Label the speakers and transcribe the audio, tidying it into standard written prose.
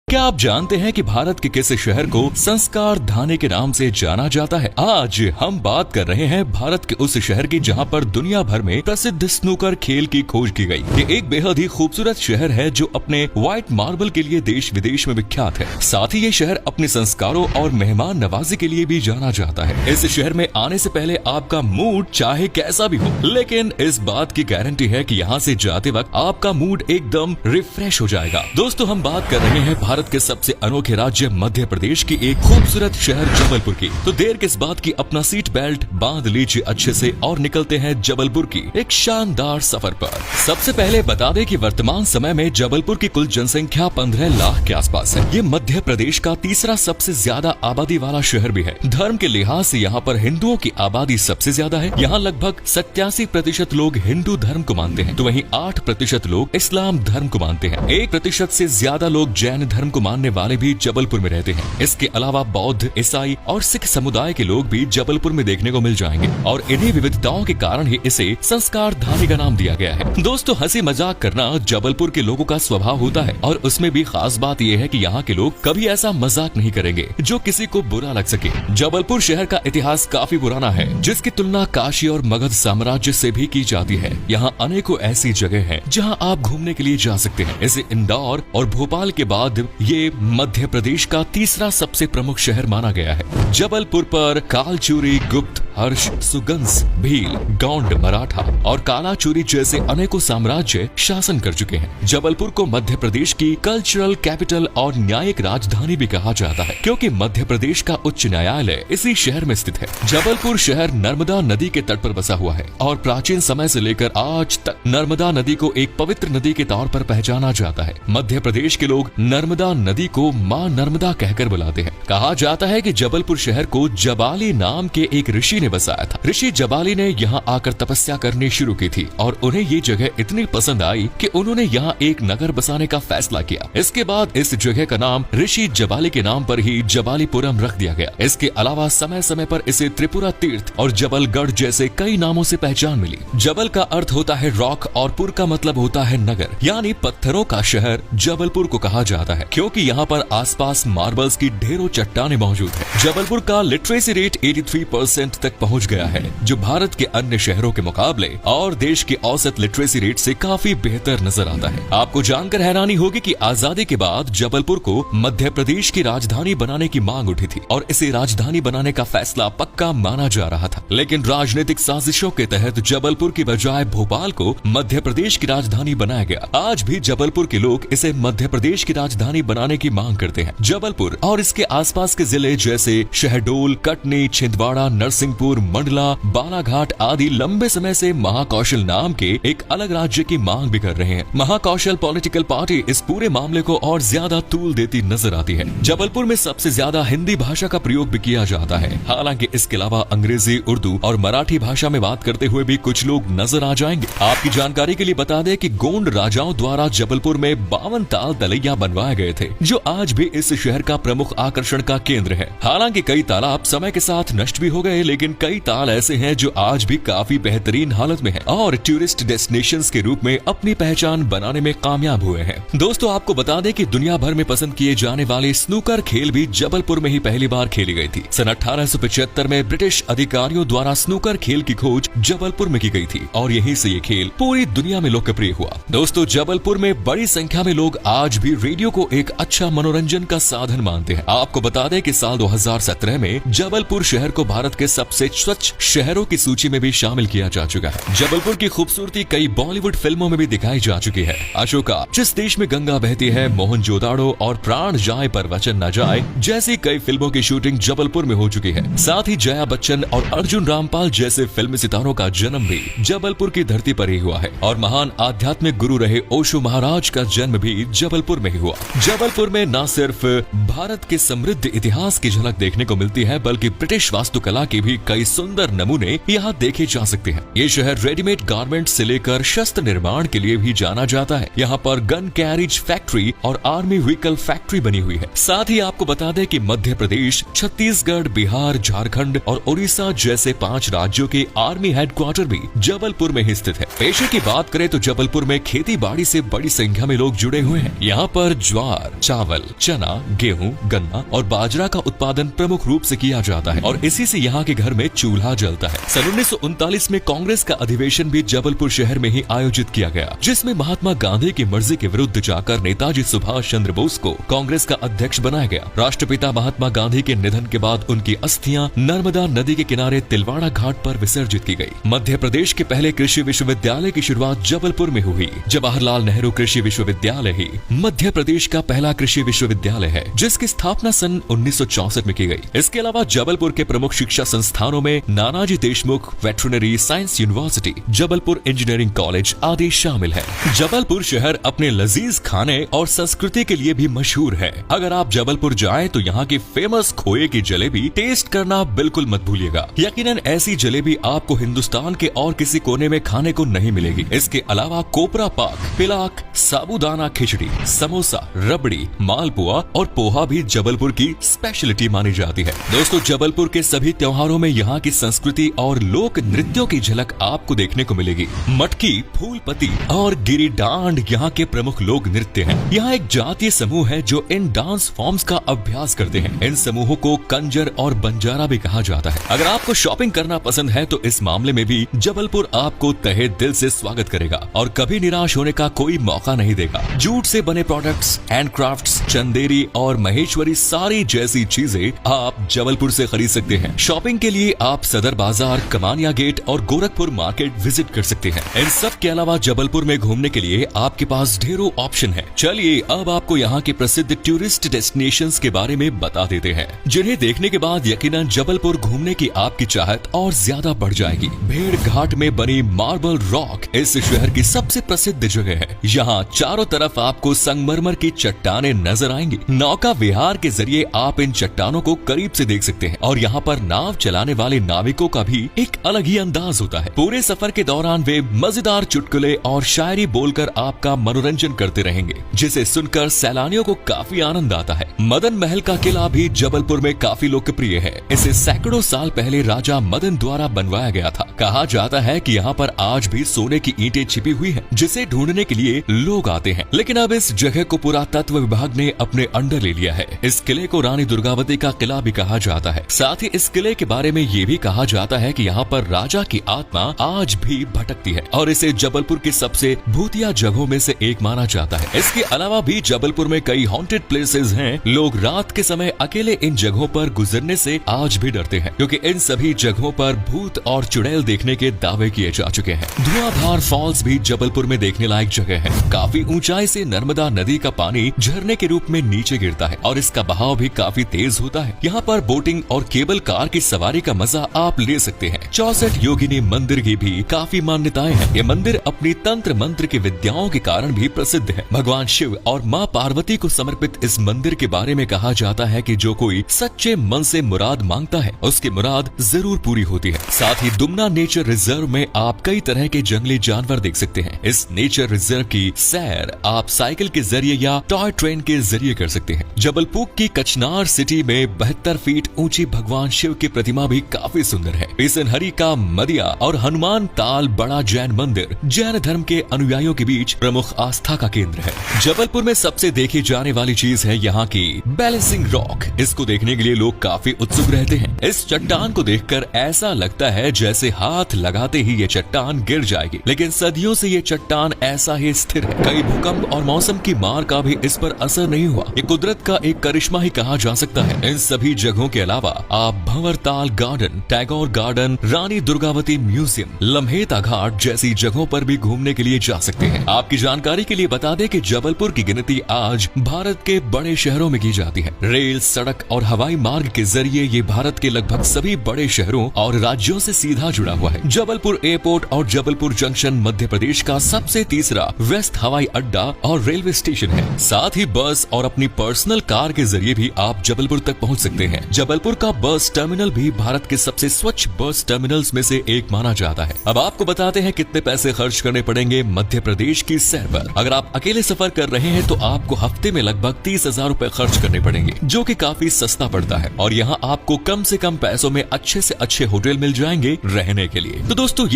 Speaker 1: क्या आप जानते हैं कि भारत के किस शहर को संस्कार धानी के नाम से जाना जाता है? आज हम बात कर रहे हैं भारत के उस शहर की जहां पर दुनिया भर में प्रसिद्ध स्नूकर खेल की खोज की गई। ये एक बेहद ही खूबसूरत शहर है जो अपने व्हाइट मार्बल के लिए देश विदेश में विख्यात है। साथ ही ये शहर अपने संस्कारों और मेहमान नवाजी के लिए भी जाना जाता है। इस शहर में आने से पहले आपका मूड चाहे कैसा भी हो, लेकिन इस बात की गारंटी है कि यहाँ से जाते वक्त आपका मूड एकदम रिफ्रेश हो जाएगा। दोस्तों, हम बात कर रहे हैं भारत के सबसे अनोखे राज्य मध्य प्रदेश की एक खूबसूरत शहर जबलपुर की। तो देर किस बात की, अपना सीट बेल्ट बांध लीजिए अच्छे से और निकलते हैं जबलपुर की एक शानदार सफर पर। सबसे पहले बता दें कि वर्तमान समय में जबलपुर की कुल जनसंख्या 15 लाख के आसपास है। ये मध्य प्रदेश का तीसरा सबसे ज्यादा आबादी वाला शहर भी है। धर्म के लिहाज से यहाँ पर हिंदुओं की आबादी सबसे ज्यादा है। यहाँ लगभग 87% लोग हिंदू धर्म को मानते हैं, तो वहीं 8% लोग इस्लाम धर्म को मानते हैं। 1% से ज्यादा लोग जैन धर्म को मानने वाले भी जबलपुर में रहते हैं। इसके अलावा बौद्ध, ईसाई और सिख समुदाय के लोग भी जबलपुर में देखने को मिल जाएंगे और इन्हीं विविधताओं के कारण ही इसे संस्कार धानी का नाम दिया गया है। दोस्तों, हंसी मजाक करना जबलपुर के लोगों का स्वभाव होता है और उसमें भी खास बात यह है कि यहाँ के लोग कभी ऐसा मजाक नहीं करेंगे जो किसी को बुरा लग सके। जबलपुर शहर का इतिहास काफी पुराना है, जिसकी तुलना काशी और मगध साम्राज्य से भी की जाती है। यहाँ अनेकों ऐसी जगह है जहाँ आप घूमने के लिए जा सकते हैं। इसे इंदौर और भोपाल के बाद ये मध्य प्रदेश का तीसरा सबसे प्रमुख शहर माना गया है। जबलपुर पर कालचूरी, गुप्त, हर्ष, सुगंस, भील, गौंड, मराठा और कालाचूरी जैसे अनेकों साम्राज्य शासन कर चुके हैं। जबलपुर को मध्य प्रदेश की कल्चरल कैपिटल और न्यायिक राजधानी भी कहा जाता है, क्योंकि मध्य प्रदेश का उच्च न्यायालय इसी शहर में स्थित है। जबलपुर शहर नर्मदा नदी के तट पर बसा हुआ है और प्राचीन समय से लेकर आज तक नर्मदा नदी को एक पवित्र नदी के तौर पर पहचाना जाता है। मध्य प्रदेश के लोग नर्मदा नदी को मां नर्मदा कहकर बुलाते हैं। कहा जाता है कि जबलपुर शहर को जबाली नाम के एक ऋषि ने बसाया था। ऋषि जबाली ने यहाँ आकर तपस्या करनी शुरू की थी और उन्हें ये जगह इतनी पसंद आई कि उन्होंने यहाँ एक नगर बसाने का फैसला किया। इसके बाद इस जगह का नाम ऋषि जबाली के नाम पर ही जबालीपुरम रख दिया गया। इसके अलावा समय समय पर इसे त्रिपुरा तीर्थ और जबलगढ़ जैसे कई नामों से पहचान मिली। जबल का अर्थ होता है रॉक और पुर का मतलब होता है नगर, यानी पत्थरों का शहर जबलपुर को कहा जाता है, क्योंकि यहाँ पर आसपास मार्बल्स की ढेरों चट्टानें मौजूद है। जबलपुर का लिटरेसी रेट 83% तक पहुंच गया है, जो भारत के अन्य शहरों के मुकाबले और देश के औसत लिटरेसी रेट से काफी बेहतर नजर आता है। आपको जानकर हैरानी होगी कि आजादी के बाद जबलपुर को मध्य प्रदेश की राजधानी बनाने की मांग उठी थी और इसे राजधानी बनाने का फैसला पक्का माना जा रहा था, लेकिन राजनीतिक साजिशों के तहत जबलपुर की बजाय भोपाल को मध्य प्रदेश की राजधानी बनाया गया। आज भी जबलपुर के लोग इसे मध्य प्रदेश की राजधानी बनाने की मांग करते हैं। जबलपुर और इसके आसपास के जिले जैसे शहडोल, कटनी, छिंदवाड़ा, नरसिंहपुर, मंडला, बालाघाट आदि लंबे समय से महाकौशल नाम के एक अलग राज्य की मांग भी कर रहे हैं। महाकौशल पॉलिटिकल पार्टी इस पूरे मामले को और ज्यादा तूल देती नजर आती है। जबलपुर में सबसे ज्यादा हिंदी भाषा का प्रयोग भी किया जाता है। हालांकि इसके अलावा अंग्रेजी, उर्दू और मराठी भाषा में बात करते हुए भी कुछ लोग नजर आ जाएंगे। आपकी जानकारी के लिए बता दें कि गोंड राजाओं द्वारा जबलपुर में 52 ताल तलैया बनवाए गए थे, जो आज भी इस शहर का प्रमुख आकर्षण का केंद्र है। हालांकि कई तालाब समय के साथ नष्ट भी हो गए, लेकिन कई ताल ऐसे हैं जो आज भी काफी बेहतरीन हालत में हैं और टूरिस्ट डेस्टिनेशंस के रूप में अपनी पहचान बनाने में कामयाब हुए हैं। दोस्तों, आपको बता दें कि दुनिया भर में पसंद किए जाने वाले स्नूकर खेल भी जबलपुर में ही पहली बार खेली गई थी। सन 1875 में ब्रिटिश अधिकारियों द्वारा स्नूकर खेल की खोज जबलपुर में की गई थी और यहीं से ये खेल पूरी दुनिया में लोकप्रिय हुआ। दोस्तों, जबलपुर में बड़ी संख्या में लोग आज भी रेडियो को एक अच्छा मनोरंजन का साधन मानते हैं। आपको बता दें कि साल 2017 में जबलपुर शहर को भारत के सबसे स्वच्छ शहरों की सूची में भी शामिल किया जा चुका है। जबलपुर की खूबसूरती कई बॉलीवुड फिल्मों में भी दिखाई जा चुकी है। अशोका, जिस देश में गंगा बहती है, मोहनजोदाड़ो और प्राण जाए पर वचन न जाए जैसी कई फिल्मों की शूटिंग जबलपुर में हो चुकी है। साथ ही जया बच्चन और अर्जुन रामपाल जैसे फिल्मी सितारों का जन्म भी जबलपुर की धरती पर ही हुआ है और महान आध्यात्मिक गुरु रहे ओशो महाराज का जन्म भी जबलपुर में ही हुआ। जबलपुर में न सिर्फ भारत के समृद्ध इतिहास की झलक देखने को मिलती है, बल्कि ब्रिटिश वास्तुकला की भी कई सुंदर नमूने यहाँ देखे जा सकते हैं। ये शहर रेडीमेड गारमेंट से लेकर शस्त्र निर्माण के लिए भी जाना जाता है। यहाँ पर गन कैरिज फैक्ट्री और आर्मी व्हीकल फैक्ट्री बनी हुई है। साथ ही आपको बता दें कि मध्य प्रदेश, छत्तीसगढ़, बिहार, झारखंड और उड़ीसा जैसे 5 राज्यों के आर्मी हेडक्वार्टर भी जबलपुर में ही स्थित है। पेशे की बात करें तो जबलपुर में खेती बाड़ी से बड़ी संख्या में लोग जुड़े हुए हैं। यहाँ पर ज्वार, चावल, चना, गेहूं, गन्ना और बाजरा का उत्पादन प्रमुख रूप से किया जाता है और इसी से यहाँ के घर में चूल्हा जलता है। सन 1939 में कांग्रेस का अधिवेशन भी जबलपुर शहर में ही आयोजित किया गया, जिसमें महात्मा गांधी की मर्जी के विरुद्ध जाकर नेताजी सुभाष चंद्र बोस को कांग्रेस का अध्यक्ष बनाया गया। राष्ट्रपिता महात्मा गांधी के निधन के बाद उनकी अस्थियां नर्मदा नदी के किनारे तिलवाड़ा घाट पर विसर्जित की गई। मध्य प्रदेश के पहले कृषि विश्वविद्यालय की शुरुआत जबलपुर में हुई। जवाहरलाल नेहरू कृषि विश्वविद्यालय ही मध्य प्रदेश का पहला कृषि विश्वविद्यालय है, जिसकी स्थापना सन 1964 में की गई। इसके अलावा जबलपुर के प्रमुख शिक्षा संस्थानों में Nanaji Deshmukh Veterinary Science University, Jabalpur Engineering College आदि शामिल है। जबलपुर शहर अपने लजीज खाने और संस्कृति के लिए भी मशहूर है। अगर आप जबलपुर जाएं तो यहाँ की फेमस खोए की जलेबी टेस्ट करना बिल्कुल मत भूलिएगा। यकीनन ऐसी जलेबी आपको हिंदुस्तान के और किसी कोने में खाने को नहीं मिलेगी। इसके अलावा कोपरा पाक, पिलाक, साबूदाना खिचड़ी, समोसा, रबड़ी, मालपुआ और पोहा भी जबलपुर की स्पेशलिटी मानी जाती है। दोस्तों, जबलपुर के सभी त्योहारों में यहाँ की संस्कृति और लोक नृत्यों की झलक आपको देखने को मिलेगी। मटकी, फूलपति और गिरी डांड यहाँ के प्रमुख लोक नृत्य हैं। यहाँ एक जातीय समूह है जो इन डांस फॉर्म्स का अभ्यास करते हैं। इन समूहों को कंजर और बंजारा भी कहा जाता है। अगर आपको शॉपिंग करना पसंद है तो इस मामले में भी जबलपुर आपको तहे दिल से स्वागत करेगा और कभी निराश होने का कोई मौका नहीं देगा। जूट से बने प्रोडक्ट्स, हैंडक्राफ्ट्स, चंदेरी और महेश्वरी सारी जैसी चीजें आप जबलपुर से खरीद सकते हैं। शॉपिंग के लिए आप सदर बाजार, कमानिया गेट और गोरखपुर मार्केट विजिट कर सकते हैं। इन सब के अलावा जबलपुर में घूमने के लिए आपके पास ढेरों ऑप्शन है। चलिए अब आपको यहाँ के प्रसिद्ध टूरिस्ट डेस्टिनेशंस के बारे में बता देते हैं, जिन्हें देखने के बाद यकीनन जबलपुर घूमने की आपकी चाहत और ज्यादा बढ़ जाएगी। भेड़ घाट में बनी मार्बल रॉक इस शहर की सबसे प्रसिद्ध जगह है। यहाँ चारों तरफ आपको संगमरमर की चट्टानें नजर आएंगी। नौका विहार के जरिए आप इन चट्टानों को करीब से देख सकते हैं और यहाँ पर नाव चलाने वाले नाविकों का भी एक अलग ही अंदाज होता है। पूरे सफर के दौरान वे मजेदार चुटकुले और शायरी बोलकर आपका मनोरंजन करते रहेंगे, जिसे सुनकर सैलानियों को काफी आनंद आता है। मदन महल का किला भी जबलपुर में काफी लोकप्रिय है। इसे सैकड़ों साल पहले राजा मदन द्वारा बनवाया गया था। कहा जाता है कि यहाँ पर आज भी सोने की ईंटें छिपी हुई हैं, जिसे ढूंढने के लिए लोग आते हैं। लेकिन अब इस जगह को पुरातत्व विभाग ने अपने अंडर ले लिया है। इस किले को रानी दुर्गावती का किला भी कहा जाता है। साथ ही इस किले के बारे में ये भी कहा जाता है कि यहाँ पर राजा की आत्मा आज भी भटकती है और इसे जबलपुर की सबसे भूतिया जगहों में से एक माना जाता है। इसके अलावा भी जबलपुर में कई हॉन्टेड प्लेसेस हैं। लोग रात के समय अकेले इन जगहों पर गुजरने से आज भी डरते हैं, क्योंकि इन सभी जगहों पर भूत और चुड़ैल देखने के दावे किए जा चुके हैं। धुआंधार फॉल्स भी जबलपुर में देखने लायक जगह है। काफी ऊंचाई से नर्मदा नदी का पानी झरने के रूप में नीचे गिरता है और इसका बहाव भी काफी तेज होता है। यहाँ पर बोटिंग और केबल कार की सवारी का मजा आप ले सकते हैं। 64 योगिनी मंदिर की भी काफी मान्यताएं हैं। ये मंदिर अपनी तंत्र मंत्र की विद्याओं के कारण भी प्रसिद्ध है। भगवान शिव और माँ पार्वती को समर्पित इस मंदिर के बारे में कहा जाता है कि जो कोई सच्चे मन से मुराद मांगता है उसकी मुराद जरूर पूरी होती है। साथ ही दुमना नेचर रिजर्व में आप कई तरह के जंगली जानवर देख सकते हैं। इस नेचर रिजर्व की सैर आप साइकिल के जरिए या टॉय ट्रेन के जरिए कर सकते हैं। जबलपुर की कचनार सिटी में 72 फीट ऊंची भगवान शिव की प्रतिमा भी काफी सुंदर है। पिसनहरी का मदिया और हनुमान ताल बड़ा जैन मंदिर जैन धर्म के अनुयायियों के बीच प्रमुख आस्था का केंद्र है। जबलपुर में सबसे देखी जाने वाली चीज है यहाँ की बैलेंसिंग रॉक। इसको देखने के लिए लोग काफी उत्सुक रहते हैं। इस चट्टान को देखकर ऐसा लगता है जैसे हाथ लगाते ही ये चट्टान गिर जाएगी, लेकिन सदियों से ये चट्टान ऐसा ही स्थिर है। कई भूकंप और मौसम की मार का भी इस पर असर नहीं हुआ। ये कुदरत का एक करिश्मा ही कहा जा सकता है। इन सभी जगहों के अलावा आप Bhanwartal garden, Tagore garden, Rani Durgavati museum, लम्हेता घाट जैसी जगहों पर भी घूमने के लिए जा सकते हैं। आपकी जानकारी के लिए बता दें कि जबलपुर की गिनती आज भारत के बड़े शहरों में की जाती है। रेल, सड़क और हवाई मार्ग के जरिए ये भारत के लगभग सभी बड़े शहरों और राज्यों से सीधा जुड़ा हुआ है। जबलपुर एयरपोर्ट और जबलपुर जंक्शन मध्य प्रदेश का सबसे तीसरा व्यस्त हवाई अड्डा और रेलवे स्टेशन है। साथ ही बस और अपनी पर्सनल कार के जरिए भी आप जबलपुर तक पहुंच सकते हैं। जबलपुर का बस टर्मिनल भी भारत के सबसे स्वच्छ बस टर्मिनल्स में से एक माना जाता है। अब आपको बताते हैं कितने पैसे खर्च करने पड़ेंगे मध्य प्रदेश की सैर पर। अगर आप अकेले सफर कर रहे हैं तो आपको हफ्ते में लगभग 30,000 रुपए खर्च करने पड़ेंगे, जो कि काफी सस्ता पड़ता है। और यहाँ आपको कम से कम पैसों में अच्छे से अच्छे होटल मिल जाएंगे रहने के लिए। तो दोस्तों